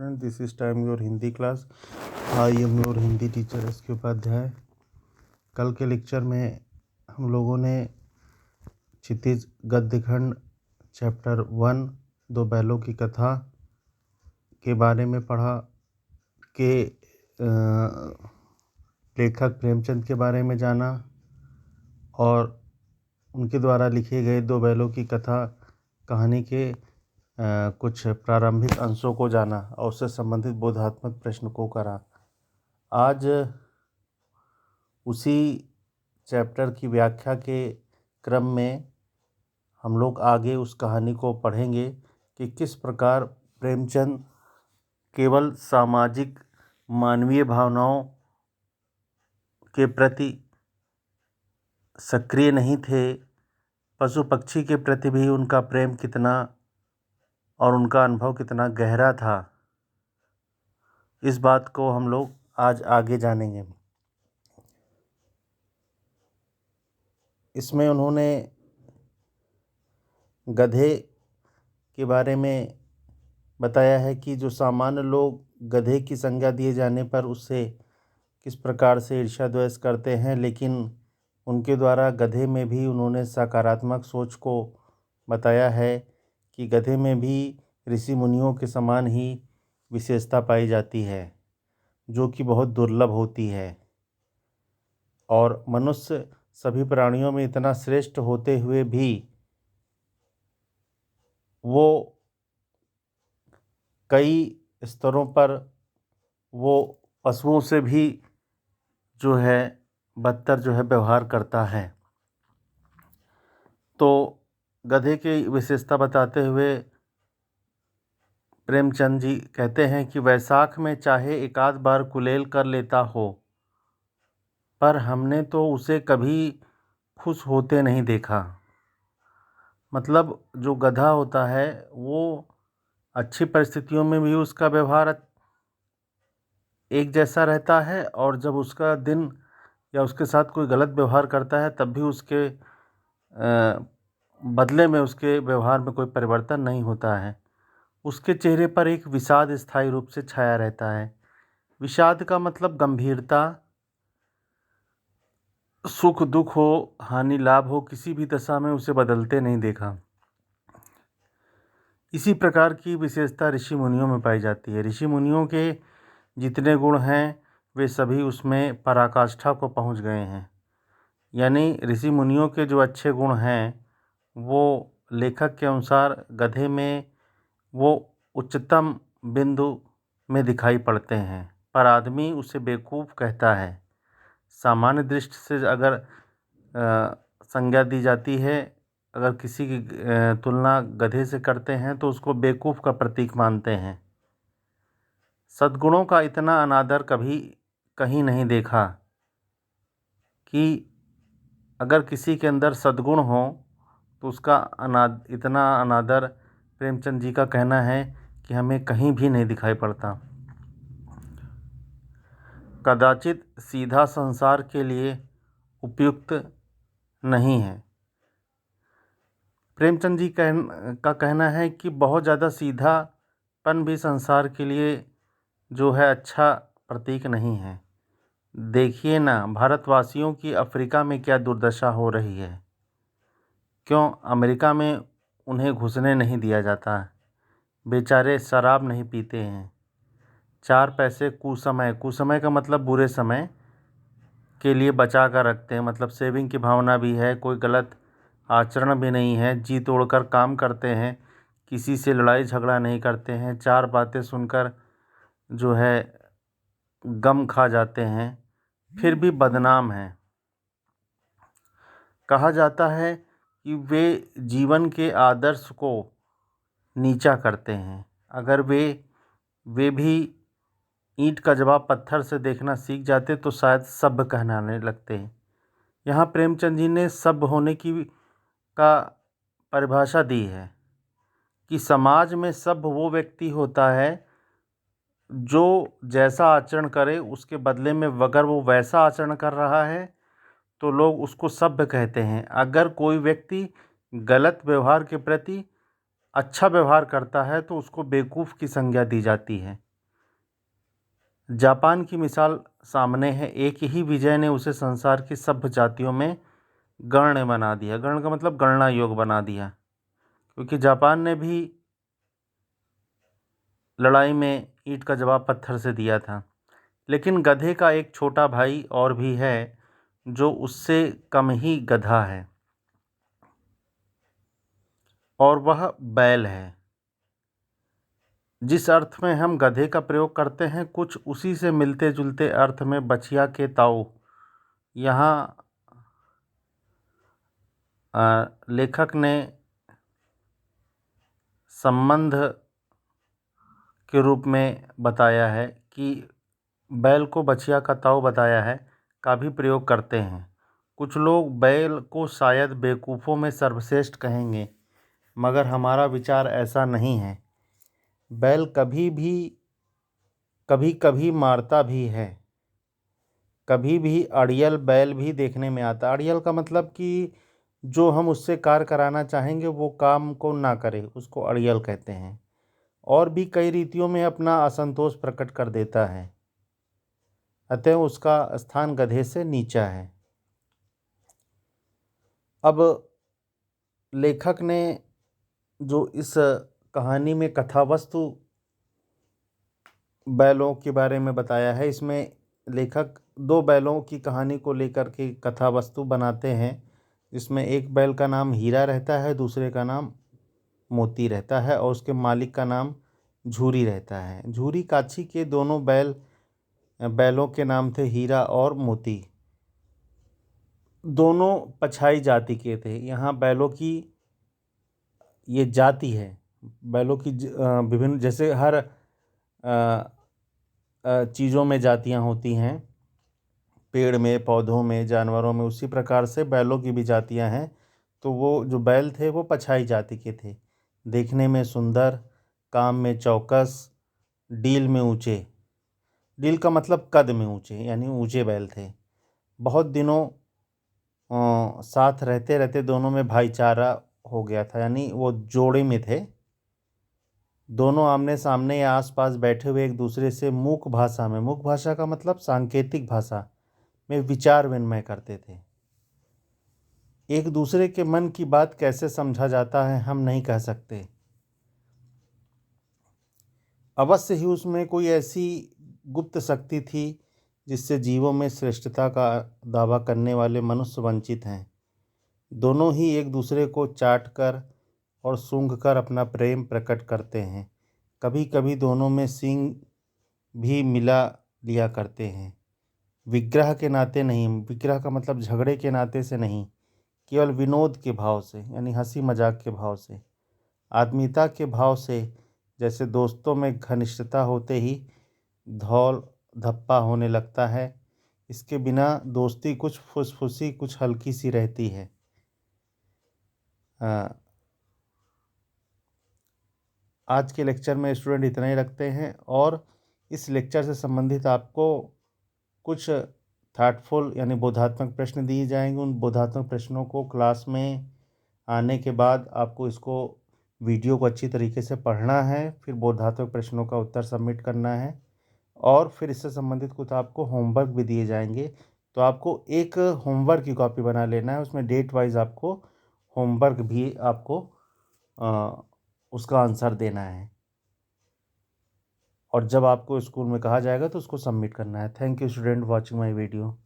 Student, this is time your Hindi class. I am your Hindi teacher S के उपाध्याय। कल के lecture में हम लोगों ने क्षितिज गद्यखंड चैप्टर 1 दो बैलों की कथा के बारे में पढ़ा के लेखक प्रेमचंद के बारे में जाना और उनके द्वारा लिखे गए दो बैलों की कथा कहानी के कुछ प्रारंभिक अंशों को जाना और उससे संबंधित बोधात्मक प्रश्न को करा। आज उसी चैप्टर की व्याख्या के क्रम में हम लोग आगे उस कहानी को पढ़ेंगे कि किस प्रकार प्रेमचंद केवल सामाजिक मानवीय भावनाओं के प्रति सक्रिय नहीं थे, पशु पक्षी के प्रति भी उनका प्रेम कितना और उनका अनुभव कितना गहरा था, इस बात को हम लोग आज आगे जानेंगे। इसमें उन्होंने गधे के बारे में बताया है कि जो सामान्य लोग गधे की संज्ञा दिए जाने पर उससे किस प्रकार से ईर्ष्या द्वेष करते हैं, लेकिन उनके द्वारा गधे में भी उन्होंने सकारात्मक सोच को बताया है कि गधे में भी ऋषि मुनियों के समान ही विशेषता पाई जाती है, जो कि बहुत दुर्लभ होती है। और मनुष्य सभी प्राणियों में इतना श्रेष्ठ होते हुए भी वो कई स्तरों पर वो पशुओं से भी जो है बदतर जो है व्यवहार करता है। तो गधे की विशेषता बताते हुए प्रेमचंद जी कहते हैं कि वैशाख में चाहे एकाध बार कुलेल कर लेता हो, पर हमने तो उसे कभी खुश होते नहीं देखा। मतलब जो गधा होता है वो अच्छी परिस्थितियों में भी उसका व्यवहार एक जैसा रहता है, और जब उसका दिन या उसके साथ कोई गलत व्यवहार करता है तब भी उसके बदले में उसके व्यवहार में कोई परिवर्तन नहीं होता है। उसके चेहरे पर एक विषाद स्थायी रूप से छाया रहता है। विषाद का मतलब गंभीरता, सुख दुख हो, हानि लाभ हो, किसी भी दशा में उसे बदलते नहीं देखा। इसी प्रकार की विशेषता ऋषि मुनियों में पाई जाती है। ऋषि मुनियों के जितने गुण हैं वे सभी उसमें पराकाष्ठा को पहुंच गए हैं। यानी ऋषि मुनियों के जो अच्छे गुण हैं वो लेखक के अनुसार गधे में वो उच्चतम बिंदु में दिखाई पड़ते हैं, पर आदमी उसे बेवकूफ़ कहता है। सामान्य दृष्टि से अगर संज्ञा दी जाती है, अगर किसी की तुलना गधे से करते हैं तो उसको बेवकूफ़ का प्रतीक मानते हैं। सद्गुणों का इतना अनादर कभी कहीं नहीं देखा कि अगर किसी के अंदर सद्गुण हो तो उसका इतना अनादर प्रेमचंद जी का कहना है कि हमें कहीं भी नहीं दिखाई पड़ता। कदाचित सीधा संसार के लिए उपयुक्त नहीं है। प्रेमचंद जी का कहना है कि बहुत ज़्यादा सीधापन भी संसार के लिए जो है अच्छा प्रतीक नहीं है। देखिए ना, भारतवासियों की अफ्रीका में क्या दुर्दशा हो रही है। क्यों अमेरिका में उन्हें घुसने नहीं दिया जाता? बेचारे शराब नहीं पीते हैं। 4 पैसे कुसमय का मतलब बुरे समय के लिए बचा कर रखते हैं, मतलब सेविंग की भावना भी है, कोई गलत आचरण भी नहीं है, जी तोड़कर काम करते हैं, किसी से लड़ाई झगड़ा नहीं करते हैं, 4 बातें सुनकर जो है गम खा जाते हैं, फिर भी बदनाम हैं। कहा जाता है कि वे जीवन के आदर्श को नीचा करते हैं। अगर वे भी ईंट का जवाब पत्थर से देखना सीख जाते तो शायद सभ्य कहलाने लगते हैं। यहाँ प्रेमचंद जी ने सभ्य होने की का परिभाषा दी है कि समाज में सभ्य वो व्यक्ति होता है जो जैसा आचरण करे उसके बदले में अगर वो वैसा आचरण कर रहा है तो लोग उसको सभ्य कहते हैं। अगर कोई व्यक्ति गलत व्यवहार के प्रति अच्छा व्यवहार करता है तो उसको बेवकूफ़ की संज्ञा दी जाती है। जापान की मिसाल सामने है। एक ही विजय ने उसे संसार की सभ्य जातियों में गण्य बना दिया। गण्य का मतलब गणना योग बना दिया, क्योंकि जापान ने भी लड़ाई में ईंट का जवाब पत्थर से दिया था। लेकिन गधे का एक छोटा भाई और भी है जो उससे कम ही गधा है, और वह बैल है। जिस अर्थ में हम गधे का प्रयोग करते हैं, कुछ उसी से मिलते जुलते अर्थ में बछिया के ताऊ यहाँ लेखक ने संबंध के रूप में बताया है कि बैल को बछिया का ताऊ बताया है का भी प्रयोग करते हैं। कुछ लोग बैल को शायद बेवकूफ़ों में सर्वश्रेष्ठ कहेंगे, मगर हमारा विचार ऐसा नहीं है। बैल कभी कभी मारता भी है। कभी भी अड़ियल बैल भी देखने में आता। अड़ियल का मतलब कि जो हम उससे कार्य कराना चाहेंगे वो काम को ना करे, उसको अड़ियल कहते हैं। और भी कई रीतियों में अपना असंतोष प्रकट कर देता है, अतः उसका स्थान गधे से नीचा है। अब लेखक ने जो इस कहानी में कथावस्तु बैलों के बारे में बताया है, इसमें लेखक दो बैलों की कहानी को लेकर के कथावस्तु बनाते हैं, जिसमें एक बैल का नाम हीरा रहता है, दूसरे का नाम मोती रहता है, और उसके मालिक का नाम झूरी रहता है। झूरी काछी के दोनों बैलों के नाम थे हीरा और मोती। दोनों पछाई जाति के थे। यहाँ बैलों की ये जाति है। बैलों की विभिन्न, जैसे हर चीज़ों में जातियाँ होती हैं, पेड़ में, पौधों में, जानवरों में, उसी प्रकार से बैलों की भी जातियाँ हैं। तो वो जो बैल थे वो पछाई जाति के थे। देखने में सुंदर, काम में चौकस, डील में ऊँचे। डील का मतलब कद में ऊँचे, यानी ऊँचे बैल थे। बहुत दिनों साथ रहते रहते दोनों में भाईचारा हो गया था, यानी वो जोड़े में थे। दोनों आमने सामने या आसपास बैठे हुए एक दूसरे से मूक भाषा में, मूक भाषा का मतलब सांकेतिक भाषा में विचार विनिमय करते थे। एक दूसरे के मन की बात कैसे समझा जाता है हम नहीं कह सकते। अवश्य ही उसमें कोई ऐसी गुप्त शक्ति थी जिससे जीवों में श्रेष्ठता का दावा करने वाले मनुष्य वंचित हैं। दोनों ही एक दूसरे को चाट कर और सूंघ कर अपना प्रेम प्रकट करते हैं। कभी कभी दोनों में सींग भी मिला लिया करते हैं। विग्रह के नाते नहीं, विग्रह का मतलब झगड़े के नाते से नहीं, केवल विनोद के भाव से, यानी हंसी मजाक के भाव से, आत्मीयता के भाव से। जैसे दोस्तों में घनिष्ठता होते ही धौल धप्पा होने लगता है। इसके बिना दोस्ती कुछ फुसफुसी, कुछ हल्की सी रहती है। आज के लेक्चर में स्टूडेंट इतना ही रखते हैं, और इस लेक्चर से संबंधित आपको कुछ थाटफुल यानी बोधात्मक प्रश्न दिए जाएंगे। उन बोधात्मक प्रश्नों को क्लास में आने के बाद आपको इसको वीडियो को अच्छी तरीके से पढ़ना है, फिर बोधात्मक प्रश्नों का उत्तर सबमिट करना है, और फिर इससे संबंधित कुछ आपको होमवर्क भी दिए जाएंगे। तो आपको एक होमवर्क की कॉपी बना लेना है, उसमें डेट वाइज आपको होमवर्क भी आपको उसका आंसर देना है, और जब आपको स्कूल में कहा जाएगा तो उसको सबमिट करना है। Thank you student watching my video.